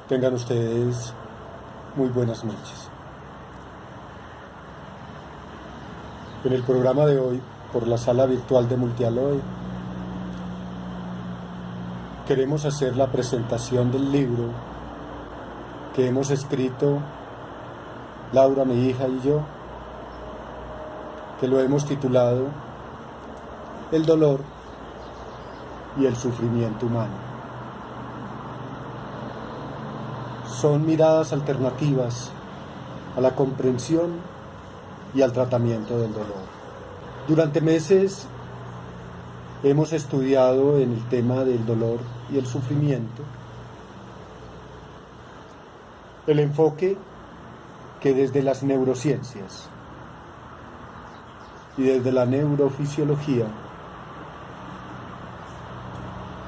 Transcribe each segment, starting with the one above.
Tengan ustedes muy buenas noches. En el programa de hoy, por la sala virtual de Multialoe, queremos hacer la presentación del libro que hemos escrito Laura, mi hija, y yo, que lo hemos titulado El dolor y el sufrimiento humano. Son miradas alternativas a la comprensión y al tratamiento del dolor. Durante meses hemos estudiado en el tema del dolor y el sufrimiento el enfoque que desde las neurociencias y desde la neurofisiología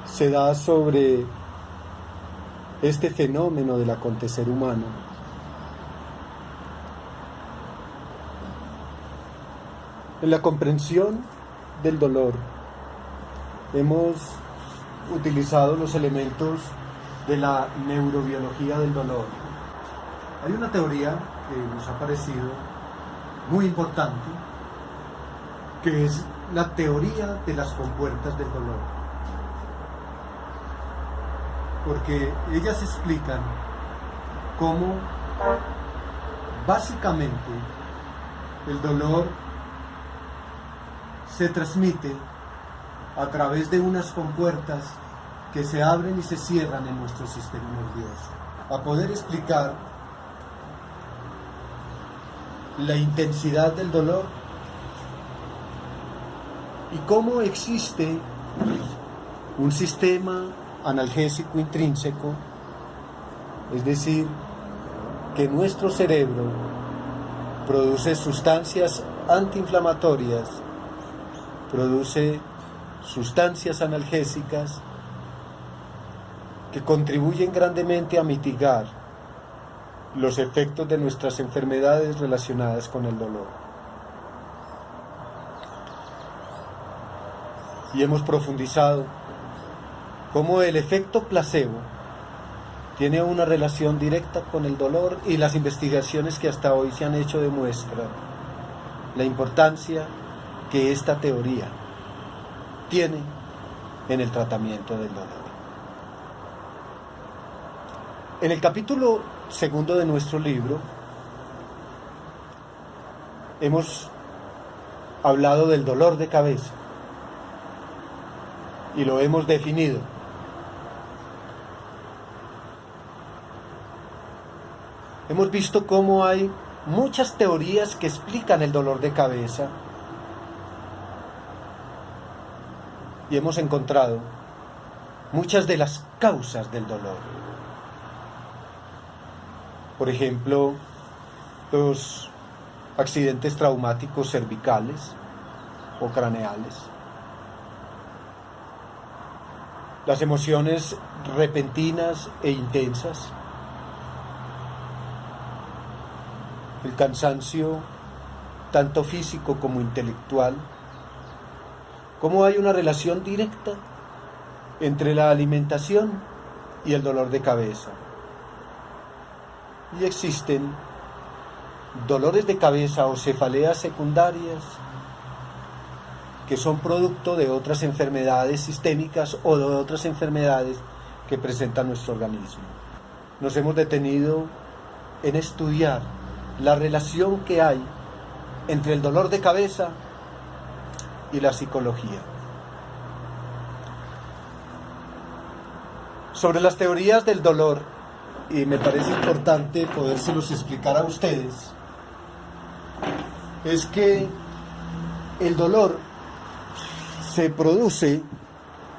se da sobre este fenómeno del acontecer humano, en la comprensión del dolor. Hemos utilizado los elementos de la neurobiología del dolor. Hay una teoría que nos ha parecido muy importante, que es la teoría de las compuertas del dolor, porque ellas explican cómo básicamente el dolor se transmite a través de unas compuertas que se abren y se cierran en nuestro sistema nervioso. A poder explicar la intensidad del dolor y cómo existe un sistema analgésico intrínseco, es decir, que nuestro cerebro produce sustancias antiinflamatorias, produce sustancias analgésicas que contribuyen grandemente a mitigar los efectos de nuestras enfermedades relacionadas con el dolor. Y hemos profundizado cómo el efecto placebo tiene una relación directa con el dolor, y las investigaciones que hasta hoy se han hecho demuestran la importancia que esta teoría tiene en el tratamiento del dolor. En el capítulo segundo de nuestro libro hemos hablado del dolor de cabeza y lo hemos definido. Hemos visto cómo hay muchas teorías que explican el dolor de cabeza y hemos encontrado muchas de las causas del dolor. Por ejemplo, los accidentes traumáticos cervicales o craneales, las emociones repentinas e intensas, el cansancio tanto físico como intelectual, cómo hay una relación directa entre la alimentación y el dolor de cabeza. Y existen dolores de cabeza o cefaleas secundarias que son producto de otras enfermedades sistémicas o de otras enfermedades que presenta nuestro organismo. Nos hemos detenido en estudiar la relación que hay entre el dolor de cabeza y la psicología. Sobre las teorías del dolor, y me parece importante podérselos explicar a ustedes, es que el dolor se produce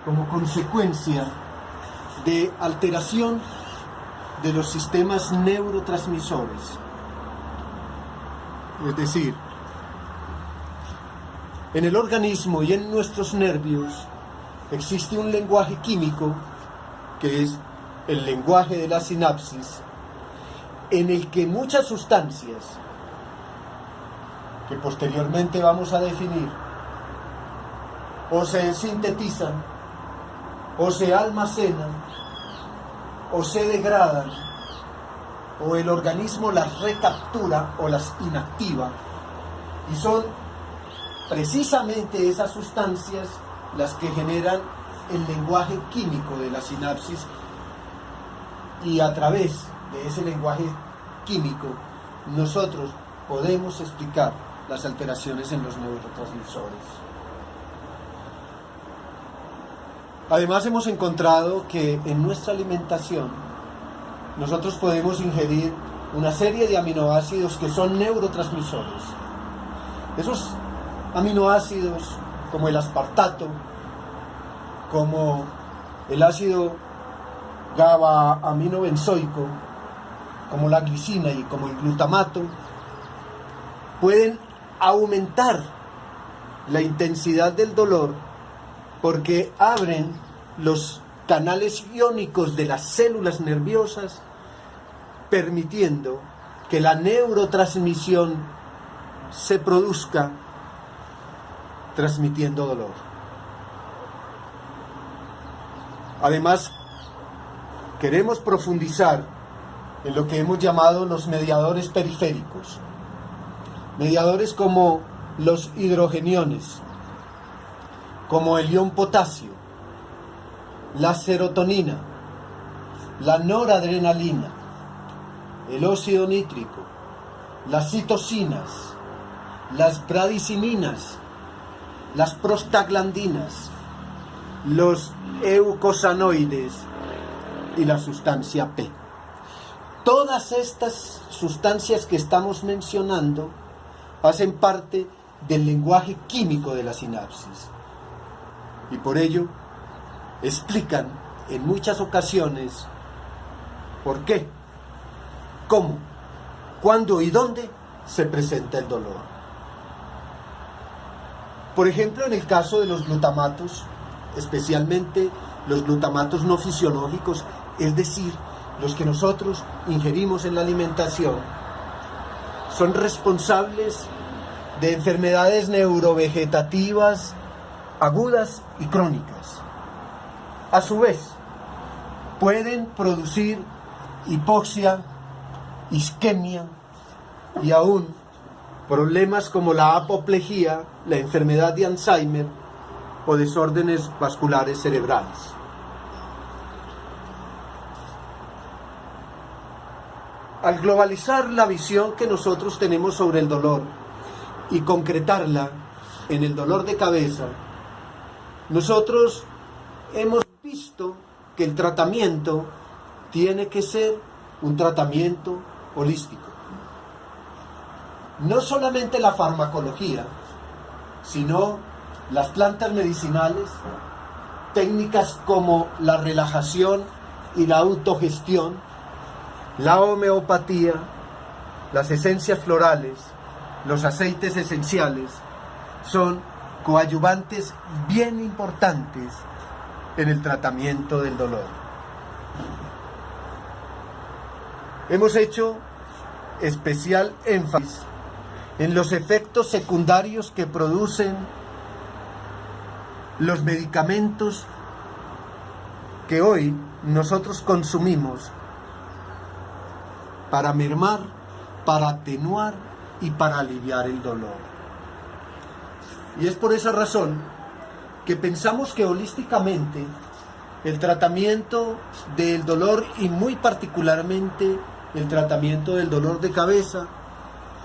como consecuencia de alteración de los sistemas neurotransmisores. Es decir, en el organismo y en nuestros nervios existe un lenguaje químico que es el lenguaje de la sinapsis, en el que muchas sustancias que posteriormente vamos a definir o se sintetizan o se almacenan o se degradan o el organismo las recaptura o las inactiva, y son precisamente esas sustancias las que generan el lenguaje químico de la sinapsis, y a través de ese lenguaje químico nosotros podemos explicar las alteraciones en los neurotransmisores. Además, hemos encontrado que en nuestra alimentación nosotros podemos ingerir una serie de aminoácidos que son neurotransmisores. Esos aminoácidos, como el aspartato, como el ácido GABA-aminobenzoico, como la glicina y como el glutamato, pueden aumentar la intensidad del dolor porque abren los canales iónicos de las células nerviosas, permitiendo que la neurotransmisión se produzca, transmitiendo dolor. Además, queremos profundizar en lo que hemos llamado los mediadores periféricos. Mediadores como los hidrogeniones, como el ion potasio, la serotonina, la noradrenalina, el óxido nítrico, las citocinas, las bradiciminas, las prostaglandinas, los eucosanoides y la sustancia P. Todas estas sustancias que estamos mencionando hacen parte del lenguaje químico de la sinapsis y por ello explican en muchas ocasiones por qué, cómo, cuándo y dónde se presenta el dolor. Por ejemplo, en el caso de los glutamatos, especialmente los glutamatos no fisiológicos, es decir, los que nosotros ingerimos en la alimentación, son responsables de enfermedades neurovegetativas agudas y crónicas. A su vez, pueden producir hipoxia, isquemia y aún problemas como la apoplejía, la enfermedad de Alzheimer o desórdenes vasculares cerebrales. Al globalizar la visión que nosotros tenemos sobre el dolor y concretarla en el dolor de cabeza, nosotros hemos visto que el tratamiento tiene que ser un tratamiento holístico. No solamente la farmacología, sino las plantas medicinales, técnicas como la relajación y la autogestión, la homeopatía, las esencias florales, los aceites esenciales, son coadyuvantes bien importantes en el tratamiento del dolor. Hemos hecho especial énfasis en los efectos secundarios que producen los medicamentos que hoy nosotros consumimos para mermar, para atenuar y para aliviar el dolor. Y es por esa razón que pensamos que holísticamente el tratamiento del dolor y muy particularmente el tratamiento del dolor de cabeza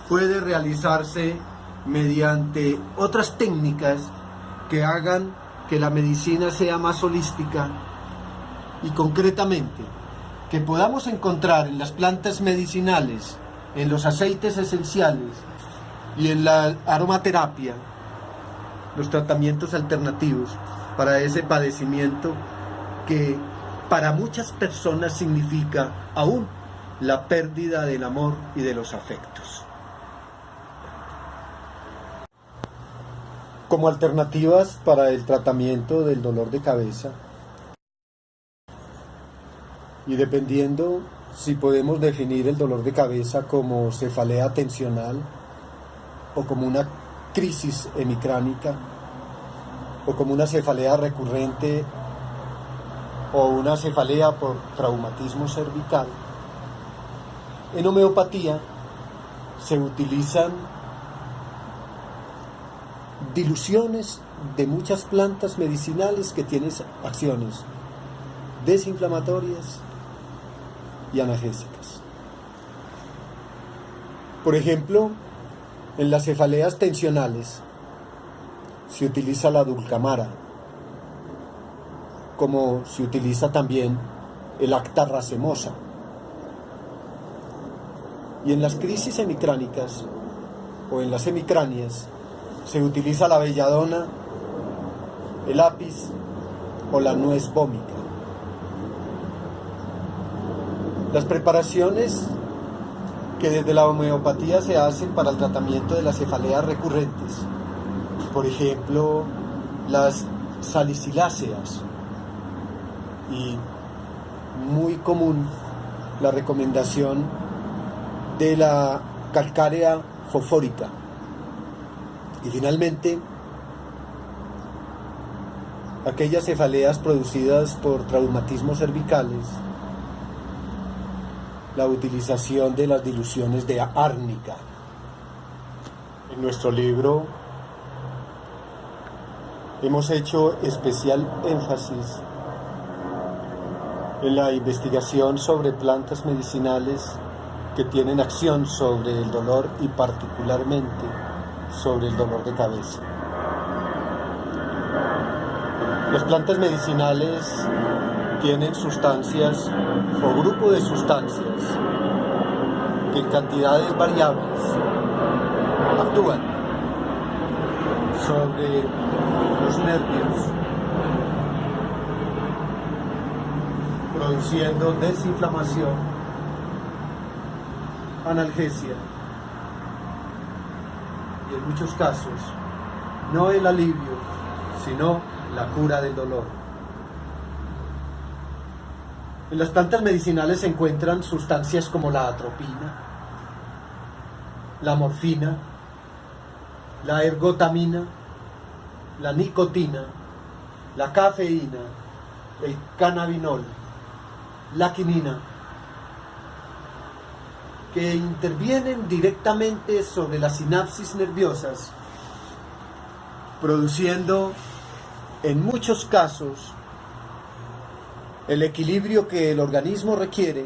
puede realizarse mediante otras técnicas que hagan que la medicina sea más holística y concretamente que podamos encontrar en las plantas medicinales, en los aceites esenciales y en la aromaterapia los tratamientos alternativos para ese padecimiento que para muchas personas significa aún la pérdida del amor y de los afectos. Como alternativas para el tratamiento del dolor de cabeza, y dependiendo si podemos definir el dolor de cabeza como cefalea tensional o como una crisis hemicránica o como una cefalea recurrente o una cefalea por traumatismo cervical, En homeopatía se utilizan diluciones de muchas plantas medicinales que tienen acciones desinflamatorias y analgésicas. Por ejemplo, en las cefaleas tensionales se utiliza la dulcamara, como se utiliza también el acta racemosa. Y en las crisis hemicránicas o en las hemicráneas se utiliza la belladona, el apis o la nuez vómica. Las preparaciones que desde la homeopatía se hacen para el tratamiento de las cefaleas recurrentes, por ejemplo, las saliciláceas, y muy común la recomendación de la calcárea fosfórica. Y finalmente, aquellas cefaleas producidas por traumatismos cervicales, la utilización de las diluciones de árnica. En nuestro libro hemos hecho especial énfasis en la investigación sobre plantas medicinales que tienen acción sobre el dolor y particularmente sobre el dolor de cabeza. Las plantas medicinales tienen sustancias o grupo de sustancias que en cantidades variables actúan sobre los nervios, produciendo desinflamación, analgesia y en muchos casos no el alivio, sino la cura del dolor. En las plantas medicinales se encuentran sustancias como la atropina, la morfina, la ergotamina, la nicotina, la cafeína, el cannabinol, la quinina, que intervienen directamente sobre las sinapsis nerviosas, produciendo en muchos casos el equilibrio que el organismo requiere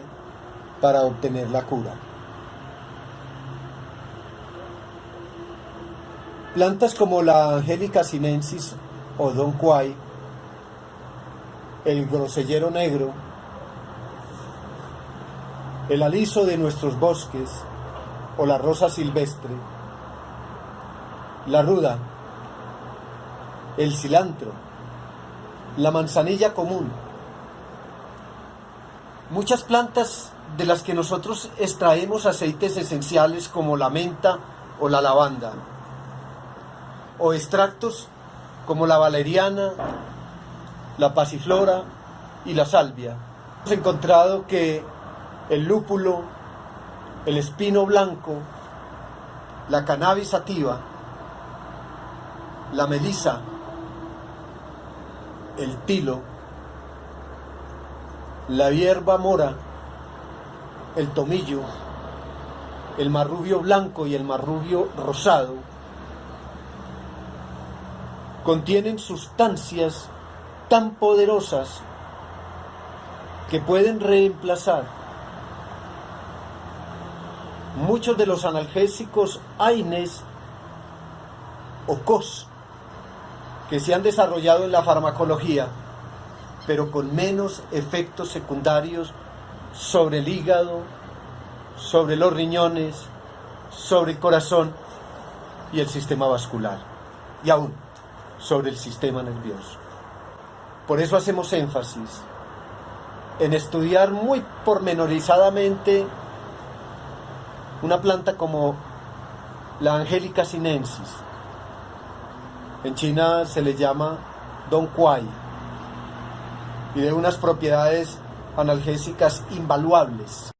para obtener la cura. Plantas como la Angelica sinensis o Don Quai, el grosellero negro, el aliso de nuestros bosques o la rosa silvestre, la ruda, el cilantro, la manzanilla común. Muchas plantas de las que nosotros extraemos aceites esenciales como la menta o la lavanda, o extractos como la valeriana, la pasiflora y la salvia. Hemos encontrado que el lúpulo, el espino blanco, la cannabis sativa, la melisa, el tilo, la hierba mora, el tomillo, el marrubio blanco y el marrubio rosado contienen sustancias tan poderosas que pueden reemplazar muchos de los analgésicos AINES o COS que se han desarrollado en la farmacología, pero con menos efectos secundarios sobre el hígado, sobre los riñones, sobre el corazón y el sistema vascular, y aún sobre el sistema nervioso. Por eso hacemos énfasis en estudiar muy pormenorizadamente una planta como la Angelica sinensis. En China se le llama Don Quai, y de unas propiedades analgésicas invaluables.